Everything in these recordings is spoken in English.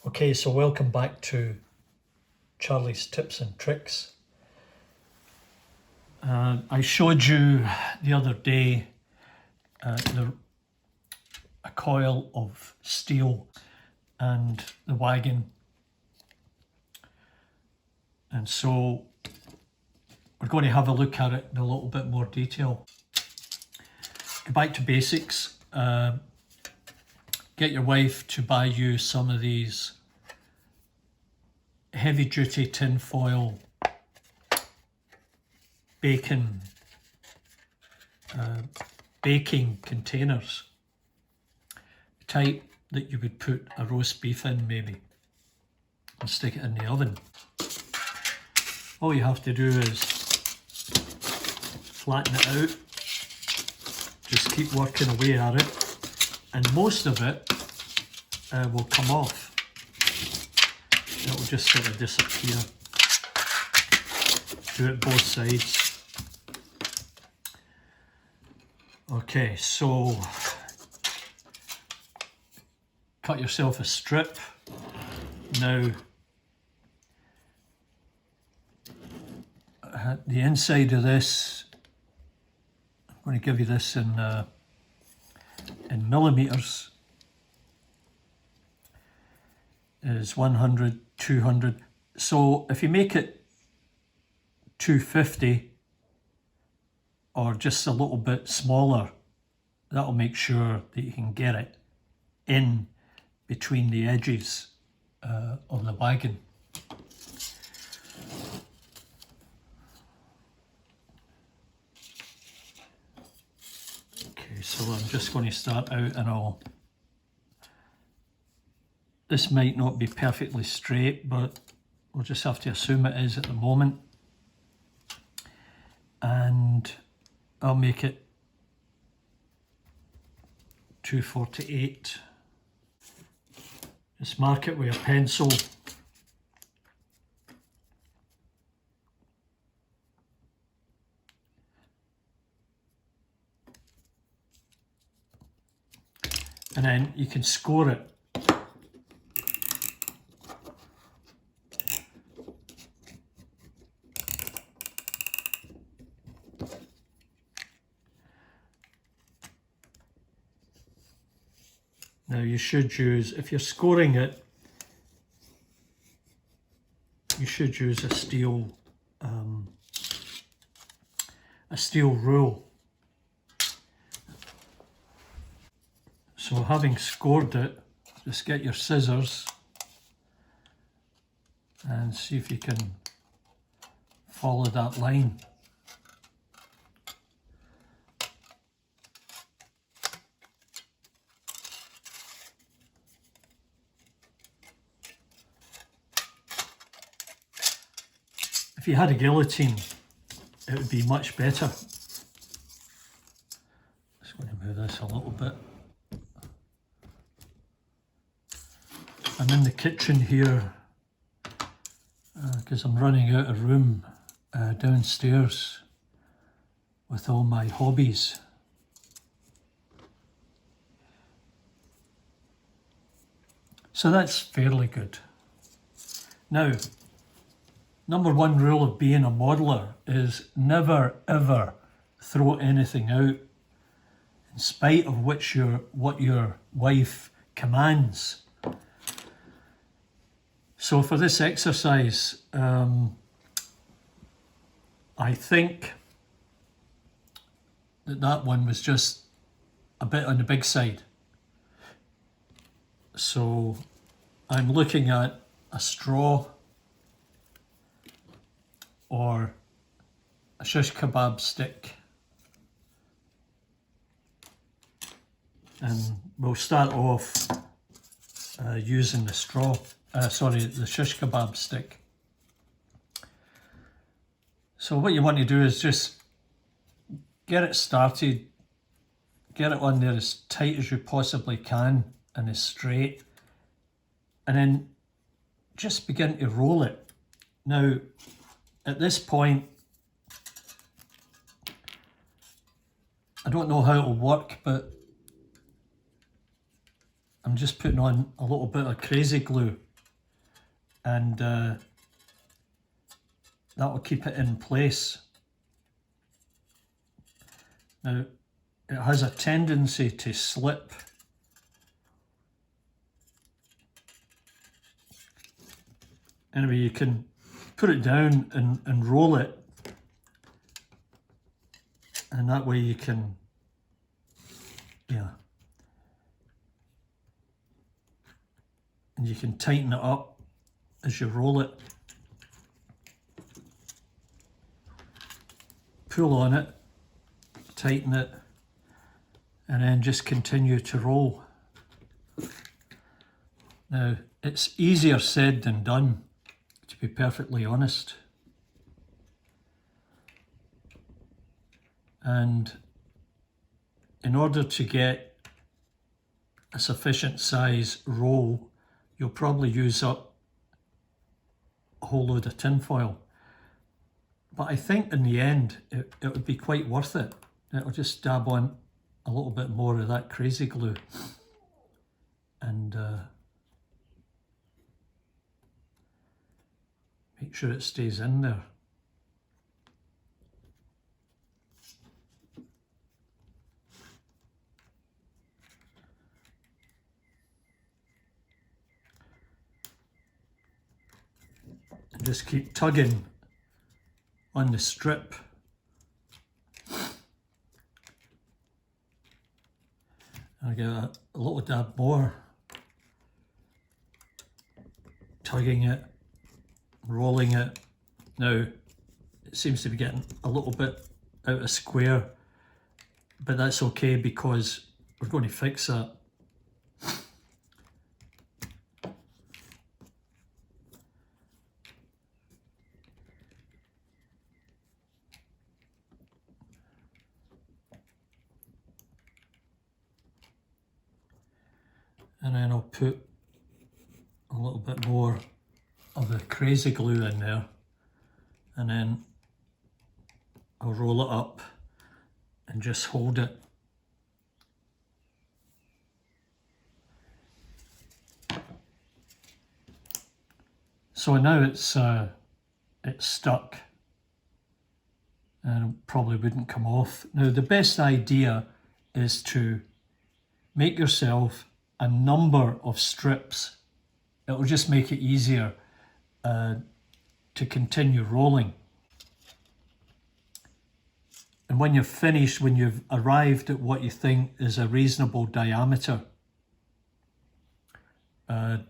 Okay, so welcome back to Charlie's Tips and Tricks. I showed you the other day a coil of steel and the wagon, and so we're going to have a look at it in a little bit more detail. Go back to basics. Get your wife to buy you some of these heavy duty tinfoil baking containers, type that you would put a roast beef in maybe, and stick it in the oven. All you have to do is flatten it out, just keep working away at it, and most of it will come off. It will just sort of disappear. Do it both sides. Okay, so cut yourself a strip. Now, the inside of this, I'm going to give you this in millimeters, is 100, 200. So if you make it 250 or just a little bit smaller, that'll make sure that you can get it in between the edges of the wagon. Okay, so I'm just going to start out, and this might not be perfectly straight, but we'll just have to assume it is at the moment. And I'll make it 248. Just mark it with a pencil. And then you can score it. Now you should use, if you're scoring it, you should use a steel rule. So having scored it, just get your scissors and see if you can follow that line. If you had a guillotine, it would be much better. Just going to move this a little bit. I'm in the kitchen here because I'm running out of room downstairs with all my hobbies. So that's fairly good. Now, number one rule of being a modeler is never ever throw anything out, in spite of what your wife commands. So for this exercise, I think that one was just a bit on the big side. So I'm looking at a straw or a shish kebab stick, and we'll start off using the the shish kebab stick. So what you want to do is just get it started, get it on there as tight as you possibly can and as straight, and then just begin to roll it. Now, at this point, I don't know how it'll work, but I'm just putting on a little bit of crazy glue and that will keep it in place. Now, it has a tendency to slip. Anyway, you can put it down and roll it, and that way you can, yeah, and you can tighten it up as you roll it. Pull on it, tighten it, and then just continue to roll. Now, it's easier said than done, to be perfectly honest. And in order to get a sufficient size roll, you'll probably use up a whole load of tinfoil. But I think in the end, it would be quite worth it. It'll just dab on a little bit more of that crazy glue. And make sure it stays in there. And just keep tugging on the strip. I'll give it a little dab more. Tugging it, rolling it. Now, it seems to be getting a little bit out of square, but that's okay because we're going to fix that. And then I'll put a little bit more of the crazy glue in there, and then I'll roll it up and just hold it. So now it's stuck and it probably wouldn't come off. Now the best idea is to make yourself a number of strips. It will just make it easier to continue rolling. And when you're finished, when you've arrived at what you think is a reasonable diameter, then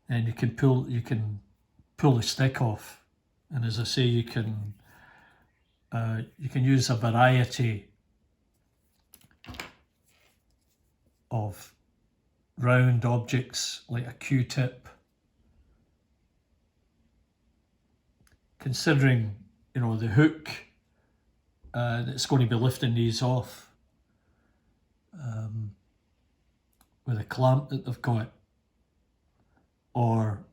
you can pull the stick off. And as I say, you can use a variety of round objects like a Q-tip. Considering, you know, the hook that's going to be lifting these off with a clamp that they've got, or,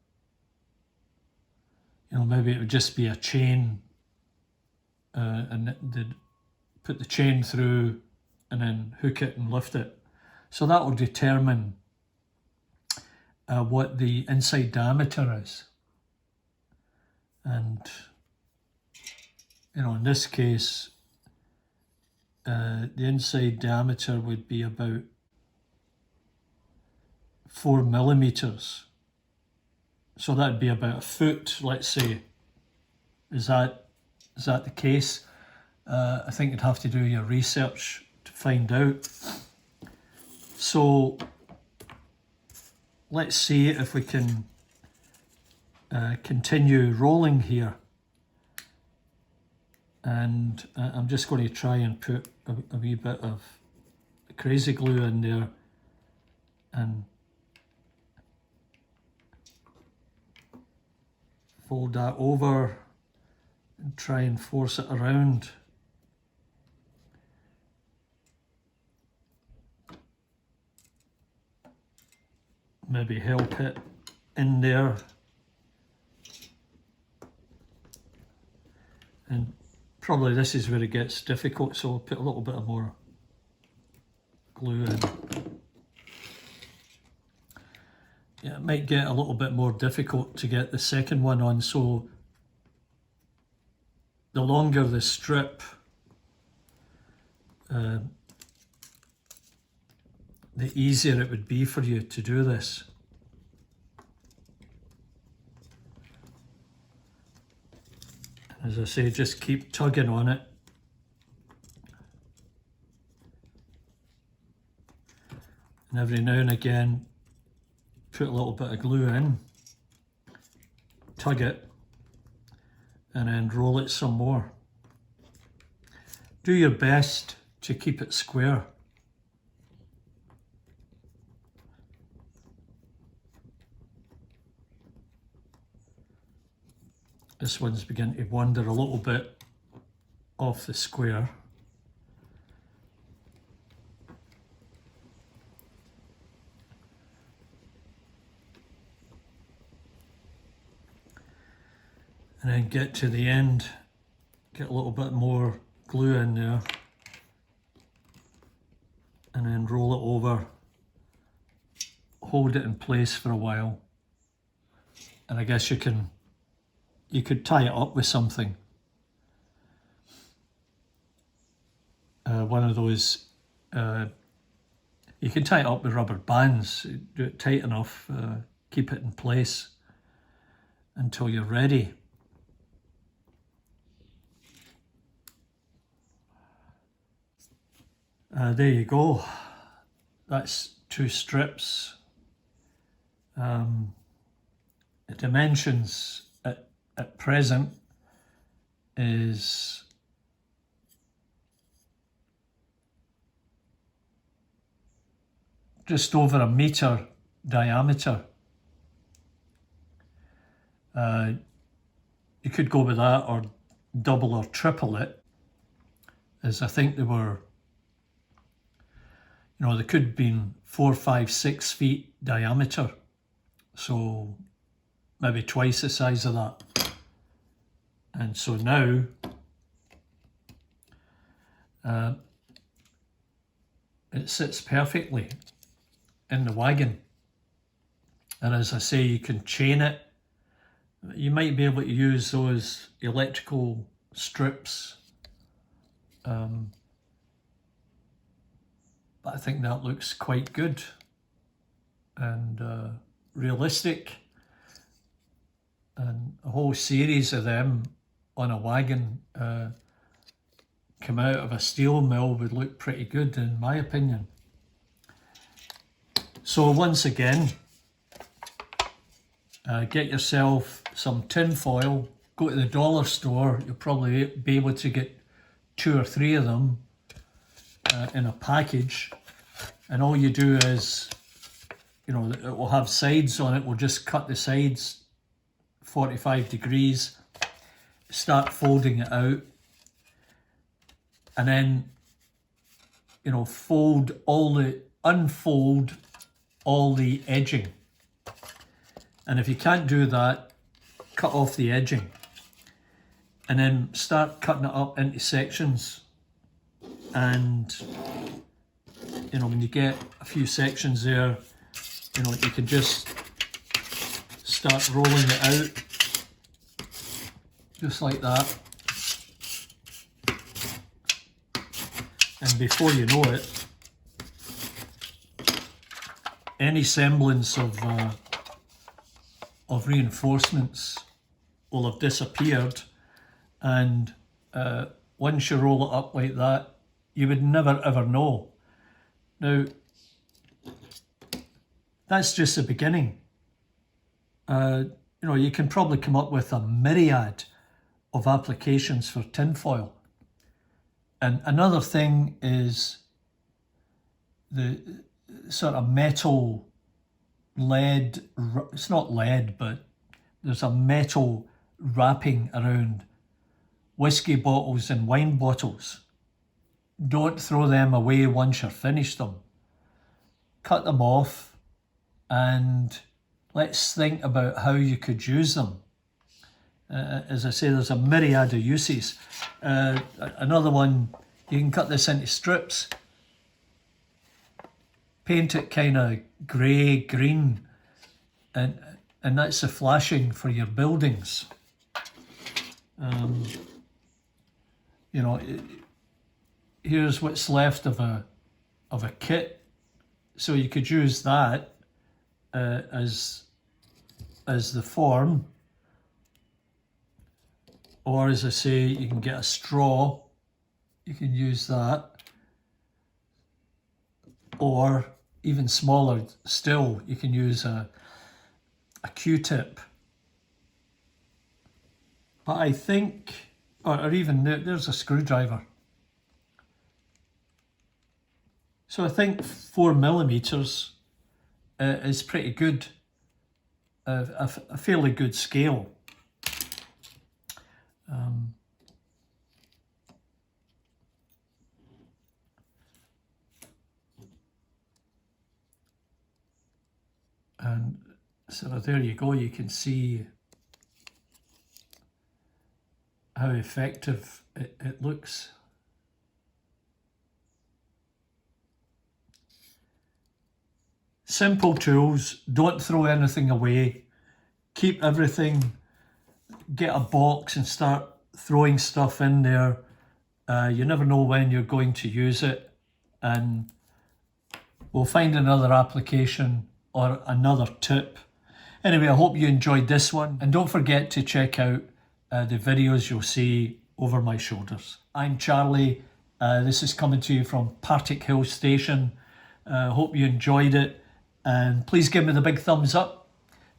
you know, maybe it would just be a chain and they'd put the chain through and then hook it and lift it. So that will determine what the inside diameter is. And, you know, in this case, the inside diameter would be about 4 millimeters. So that'd be about a foot, let's say. Is that the case? I think you'd have to do your research to find out. So let's see if we can continue rolling here. And I'm just going to try and put a wee bit of crazy glue in there and fold that over and try and force it around. Maybe help it in there. And probably this is where it gets difficult, so I'll put a little bit of more glue in. it might get a little bit more difficult to get the second one on, so the longer the strip, the easier it would be for you to do this. As I say, just keep tugging on it. And every now and again, put a little bit of glue in, tug it, and then roll it some more. Do your best to keep it square. This one's beginning to wander a little bit off the square. And then get to the end, get a little bit more glue in there, and then roll it over, hold it in place for a while, and I guess you could tie it up with something. One of those, you can tie it up with rubber bands, do it tight enough, keep it in place until you're ready. There you go. That's 2 strips. The dimensions at present is just over 1 meter diameter. You could go with that or double or triple it, as I think they were, you know, they could have been 4, 5, 6 feet diameter, so maybe twice the size of that. And so now it sits perfectly in the wagon. And as I say, you can chain it. You might be able to use those electrical strips, but I think that looks quite good and realistic. And a whole series of them on a wagon come out of a steel mill would look pretty good, in my opinion. So once again, get yourself some tin foil, go to the dollar store, you'll probably be able to get 2 or 3 of them in a package, and all you do is, you know, it will have sides on it, we'll just cut the sides 45 degrees, start folding it out, and then, you know, unfold all the edging. And if you can't do that, cut off the edging and then start cutting it up into sections. And, you know, when you get a few sections there, you know, you can just start rolling it out just like that. And before you know it, any semblance of reinforcements will have disappeared, and once you roll it up like that, you would never ever know. Now, that's just the beginning. You know, you can probably come up with a myriad of applications for tinfoil. And another thing is the sort of metal lead, it's not lead, but there's a metal wrapping around whiskey bottles and wine bottles. Don't throw them away once you've finished them. Cut them off and let's think about how you could use them. As I say, there's a myriad of uses. Another one, you can cut this into strips, paint it kind of grey, green, and that's the flashing for your buildings. You know, here's what's left of a kit, so you could use that as the form, or as I say, you can get a straw, you can use that, or even smaller still, you can use a Q-tip. But I think, or even there's a screwdriver. So I think 4mm is pretty good, a fairly good scale. And so there you go, you can see how effective it looks. Simple tools, don't throw anything away, keep everything, get a box and start throwing stuff in there. You never know when you're going to use it, and we'll find another application or another tip. Anyway, I hope you enjoyed this one, and don't forget to check out the videos you'll see over my shoulders. I'm Charlie, this is coming to you from Partick Hill Station. Hope you enjoyed it, and please give me the big thumbs up,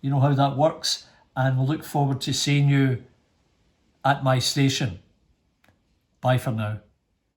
you know how that works, and we'll look forward to seeing you at my station. Bye for now.